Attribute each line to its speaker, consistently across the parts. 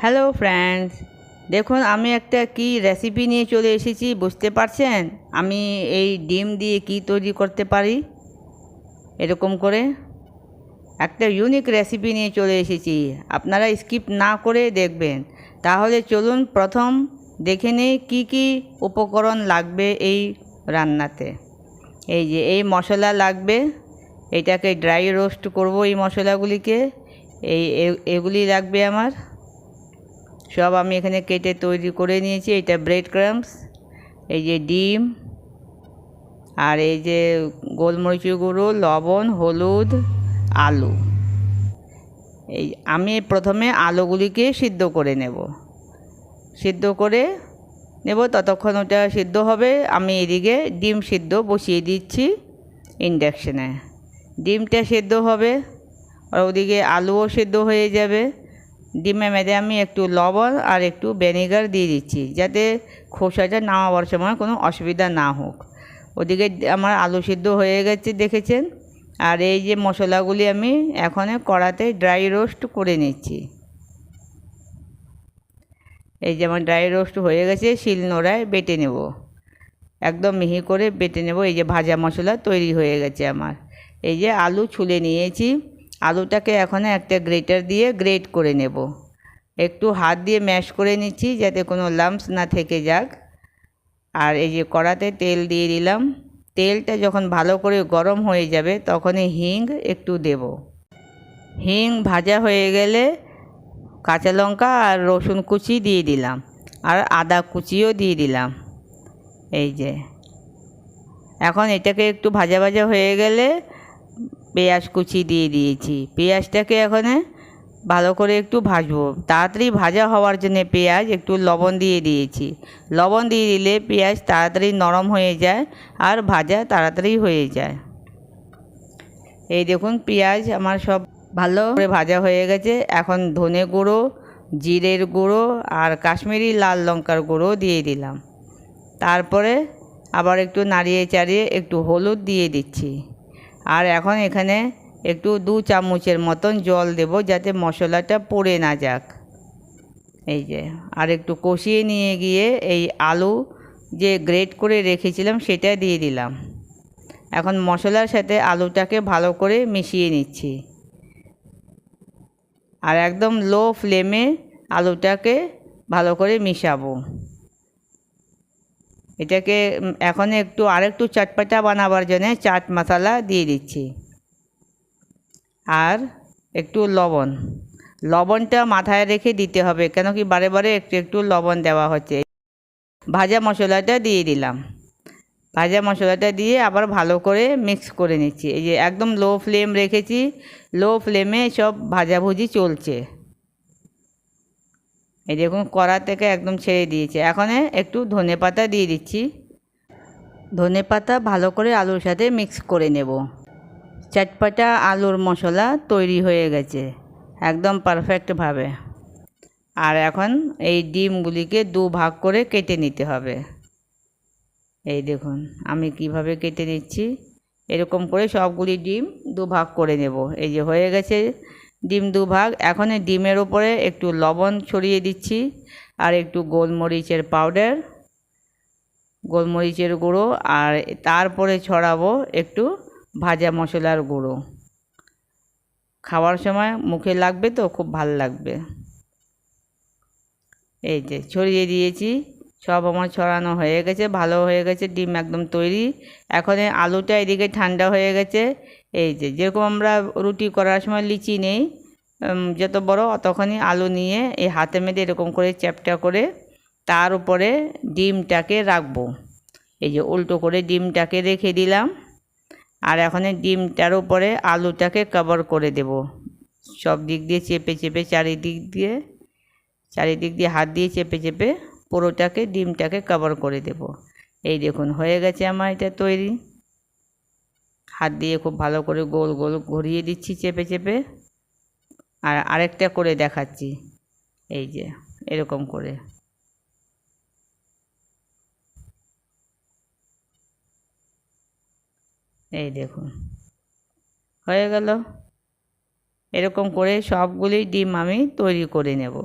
Speaker 1: Hello friends, দেখুন আমি একটা কি রেসিপি নিয়ে চলে এসেছি। বুঝতে পারছেন আমি এই ডিম দিয়ে কি তৈরি করতে পারি? এরকম করে একটা ইউনিক রেসিপি নিয়ে চলে এসেছি। আপনারা স্কিপ না করে দেখবেন। তাহলে চলুন প্রথম দেখে নেই কী কী উপকরণ লাগবে এই রান্নাতে। এই যে এই মশলা লাগবে, এটাকে ড্রাই রোস্ট করব এই মশলাগুলিকে। এগুলি লাগবে আমার। সব আমি এখানে কেটে তৈরি করে নিয়েছি। এটা ব্রেড ক্রাম্বস, এই যে ডিম, আর এই যে গোলমরিচের গুঁড়ো, লবণ, হলুদ, আলু। এই আমি প্রথমে আলুগুলিকে সিদ্ধ করে নেব ততক্ষণ ওটা সিদ্ধ হবে। আমি এদিকে ডিম সিদ্ধ বসিয়ে দিচ্ছি ইন্ডাকশানে। ডিমটা সিদ্ধ হবে আর ওদিকে আলুও সিদ্ধ হয়ে যাবে। ডিমের মধ্যে আমি একটু লবণ আর একটু ভিনেগার দিয়ে দিচ্ছি, যাতে খোসাটা নামাবার সময় কোনো অসুবিধা না হোক। ওদিকে আমার আলু সিদ্ধ হয়ে গেছে দেখেছেন। আর এই যে মশলাগুলি আমি এখন কড়াতে ড্রাই রোস্ট করে নিচ্ছি। এই যে আমার ড্রাই রোস্ট হয়ে গেছে, শিলনোড়ায় বেটে নেব, একদম মিহি করে বেটে নেব। এই যে ভাজা মশলা তৈরি হয়ে গেছে আমার। এই যে আলু ছুলে নিয়েছি, আলুটাকে এখন একটা গ্রেটার দিয়ে গ্রেট করে নেব। একটু হাত দিয়ে ম্যাশ করে নিচ্ছি যাতে কোনো লাম্পস না থেকে যাক। আর এই যে কড়াতে তেল দিয়ে দিলাম। তেলটা যখন ভালো করে গরম হয়ে যাবে তখনই হিং একটু দেব। হিং ভাজা হয়ে গেলে কাঁচা লঙ্কা আর রসুন কুচি দিয়ে দিলাম, আর আদা কুচিও দিয়ে দিলাম। এই যে এখন এটাকে একটু ভাজা ভাজা হয়ে গেলে পেঁয়াজ কুচি দিয়ে দিয়েছি। পেঁয়াজটাকে এখন ভালো করে একটু ভাজবো। তাড়াতাড়ি ভাজা হওয়ার জন্য পেঁয়াজ একটু লবণ দিয়ে দিয়েছি। লবণ দিয়ে দিলে পেঁয়াজ তাড়াতাড়ি নরম হয়ে যায় আর ভাজা তাড়াতাড়ি হয়ে যায়। এই দেখুন পেঁয়াজ আমার সব ভালো করে ভাজা হয়ে গেছে। এখন ধনে গুঁড়ো, জিরের গুঁড়ো আর কাশ্মীরি লাল লঙ্কার গুঁড়ো দিয়ে দিলাম। তারপরে আবার একটু নাড়িয়ে চাড়িয়ে একটু হলুদ দিয়ে দিচ্ছি। আর এখন এখানে একটু 2 চামচের মতন জল দেব, যাতে মশলাটা পুড়ে না যাক। এই যে আর একটু কষিয়ে নিয়ে গিয়ে এই আলু যে গ্রেট করে রেখেছিলাম সেটা দিয়ে দিলাম। এখন মশলার সাথে আলুটাকে ভালো করে মিশিয়ে নিচ্ছি। আর একদম লো ফ্লেমে আলুটাকে ভালো করে মিশাবো। এটাকে এখন আরেকটু চটপটা বানাবার জন্য চাট মশলা দিয়ে দিচ্ছি। আর একটু লবণটা মাথায় রেখে দিতে হবে, কেন কি বারে বারে একটু লবণ দেওয়া হচ্ছে। ভাজা মশলাটা দিয়ে দিলাম। ভাজা মশলাটা দিয়ে আবার ভালো করে মিক্স করে নিচ্ছি। এই যে একদম লো ফ্লেম রেখেছি, লো ফ্লেমে সব ভাজাভুজি চলছে। এই দেখুন কড়া থেকে একদম ছেড়ে দিয়েছে। এখন একটু ধনেপাতা দিয়ে দিচ্ছি। ধনেপাতা ভালো করে আলুর সাথে মিক্স করে নেব। চটপটা আলুর মশলা তৈরি হয়ে গেছে একদম পারফেক্টভাবে। আর এখন এই ডিমগুলিকে 2 ভাগ করে কেটে নিতে হবে। এই দেখুন আমি কিভাবে কেটে নিচ্ছি। এরকম করে সবগুলি ডিম 2 ভাগ করে নেব। এই যে হয়ে গেছে ডিম 2 ভাগ। এখন ডিমের উপরে একটু লবণ ছড়িয়ে দিচ্ছি আর একটু গোলমরিচের পাউডার, গোলমরিচের গুঁড়ো, আর তারপরে ছড়াবো একটু ভাজা মশলার গুঁড়ো। খাওয়ার সময় মুখে লাগবে তো খুব ভালো লাগবে। এই যে ছড়িয়ে দিয়েছি, সব আমার ছড়ানো হয়ে গেছে, ভালো হয়ে গেছে, ডিম একদম তৈরি। এখন আলুটা এদিকে ঠান্ডা হয়ে গেছে। এই যে যেরকম আমরা রুটি করার সময় লিচি নেই যত বড় অতখানি আলু নিয়ে এই হাতে মেঁধে এরকম করে চ্যাপটা করে তার উপরে ডিমটাকে রাখবো। এই যে উল্টো করে ডিমটাকে রেখে দিলাম। আর এখন ডিমটার উপরে আলুটাকে কভার করে দেব। সব দিক দিয়ে চেপে চেপে চারিদিক দিয়ে হাত দিয়ে চেপে চেপে পুরোটাকে ডিমটাকে কভার করে দেব। এই দেখুন হয়ে গেছে আমার এটা তৈরি। হাত দিয়ে খুব ভালো করে গোল গোল ঘুরিয়ে দিচ্ছি চেপে চেপে। আর আরেকটা করে দেখাচ্ছি। এই যে এরকম করে। এই দেখুন হয়ে গেল। এরকম করে সবগুলি ডিম আমি তৈরি করে নেব।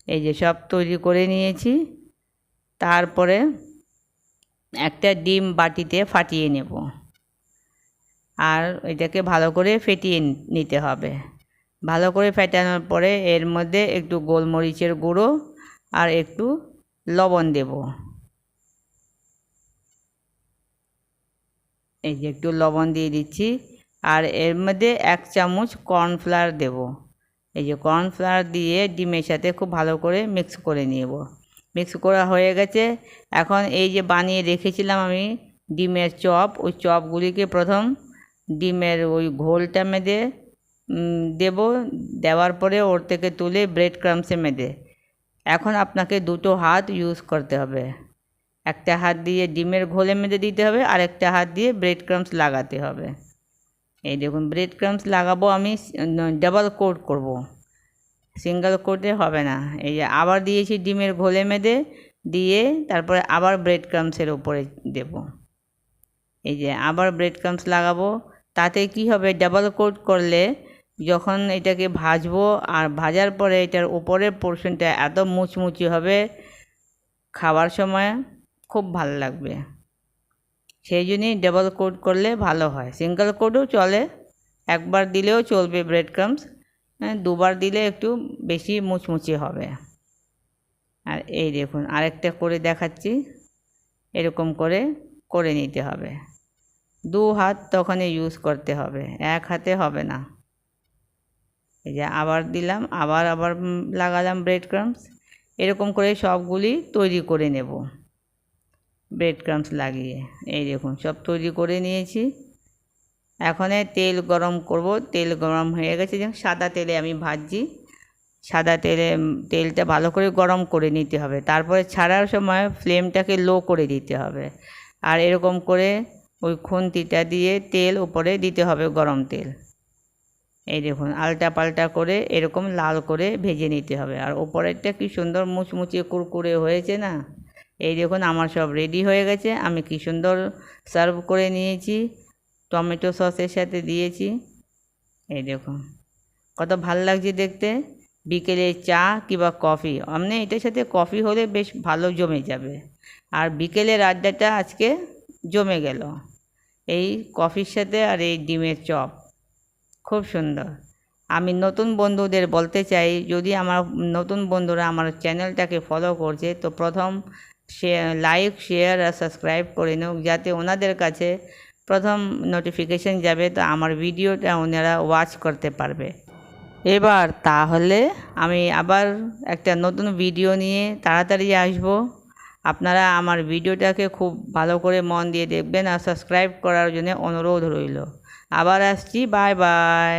Speaker 1: এই যে সব তৈরি করে নিয়েছি। তারপরে একটা ডিম বাটিতে ফাটিয়ে নেব, আর এটাকে ভালো করে ফেটিয়ে নিতে হবে। ভালো করে ফেটানোর পরে এর মধ্যে একটু গোলমরিচের গুঁড়ো আর একটু লবণ দেব। এই যে একটু লবণ দিয়ে দিচ্ছি, আর এর মধ্যে 1 চামচ কর্নফ্লাওয়ার দেব। এই যে কর্নফ্লাওয়ার দিয়ে ডিমের সাথে খুব ভালো করে মিক্স করে নেব। মিক্স করা হয়ে গেছে। এখন এই যে বানিয়ে রেখেছিলাম আমি ডিমের চপ, ওই চপগুলিকে প্রথম ডিমের ওই ঘোলটা মেখে দেব। দেওয়ার পরে ওর থেকে তুলে ব্রেড ক্রাম্বসে মেখে, এখন আপনাকে দুটো হাত ইউজ করতে হবে। একটা হাত দিয়ে ডিমের ঘোলে মেখে দিতে হবে, আর একটা হাত দিয়ে ব্রেড ক্রাম্বস লাগাতে হবে। এই দেখুন ব্রেড ক্রাম্বস লাগাবো আমি, ডাবল কোট করব, সিঙ্গেল কোটে হবে না। এই যে আবার দিয়েছি ডিমের ঘোলে মেখে দিয়ে, তারপরে আবার ব্রেড ক্রাম্বসের উপরে দেব। এই যে আবার ব্রেড ক্রাম্বস লাগাবো। তাতে কি হবে, ডাবল কোট করলে যখন এটাকে ভাজবো, আর ভাজার পরে এটার উপরের পোর্শনটা এত মুচমুচে হবে, খাওয়ার সময় খুব ভালো লাগবে। সেই জন্যই ডাবল কোট করলে ভালো হয়। সিঙ্গেল কোটও চলে, একবার দিলেও চলবে ব্রেড ক্রাম্বস, দুবার দিলে একটু বেশি মুচমুচে হবে। আর এই দেখুন আরেকটা করে দেখাচ্ছি, এরকম করে করে নিতে হবে। 2 হাত তখনই ইউজ করতে হবে, 1 হাতে হবে না। এই যে আবার দিলাম, আবার লাগালাম ব্রেড ক্রাম্বস। এরকম করে সবগুলি তৈরি করে নেব ব্রেড ক্রাম্বস লাগিয়ে। এই দেখুন সব তৈরি করে নিয়েছি। এখন তেল গরম করব। তেল গরম হয়ে গেছে, যেমন সাদা তেলে আমি ভাজছি। সাদা তেলটা ভালো করে গরম করে নিতে হবে। তারপরে ছাড়ার সময় ফ্লেমটাকে লো করে দিতে হবে, আর এরকম করে ওই খুন্তিটা দিয়ে তেল উপরে দিতে হবে, গরম তেল। এই দেখুন আলটা পাল্টা করে এরকম লাল করে ভেজে নিতে হবে। আর ওপরেরটা কি সুন্দর মুচমুচে কুরকুরে হয়েছে না। এই দেখুন আমার সব রেডি হয়ে গেছে। আমি কি সুন্দর সার্ভ করে নিয়েছি, টমেটো সসের সাথে দিয়েছি। এই দেখুন কত ভালো লাগছে দেখতে। বিকেলে চা কিংবা কফি, এমনি এটার সাথে কফি হলে বেশ ভালো জমে যাবে। আর বিকেলের আড্ডাটা আজকে জমে গেল এই কফির সাথে আর এই ডিমের চপ, খুব সুন্দর। আমি নতুন বন্ধুদের বলতে চাই, যদি আমার নতুন বন্ধুরা আমার চ্যানেলটাকে ফলো করছে, তো প্রথম লাইক, শেয়ার আর সাবস্ক্রাইব করে নিক, যাতে ওনাদের কাছে প্রথম নোটিফিকেশান যাবে, তো আমার ভিডিওটা ওনারা ওয়াচ করতে পারবে। এবার তাহলে আমি আবার একটা নতুন ভিডিও নিয়ে তাড়াতাড়ি আসব। আপনারা আমার ভিডিওটাকে খুব ভালো করে মন দিয়ে দেখবেন, আর সাবস্ক্রাইব করার জন্য অনুরোধ রইল। আবার আসছি, বাই বাই।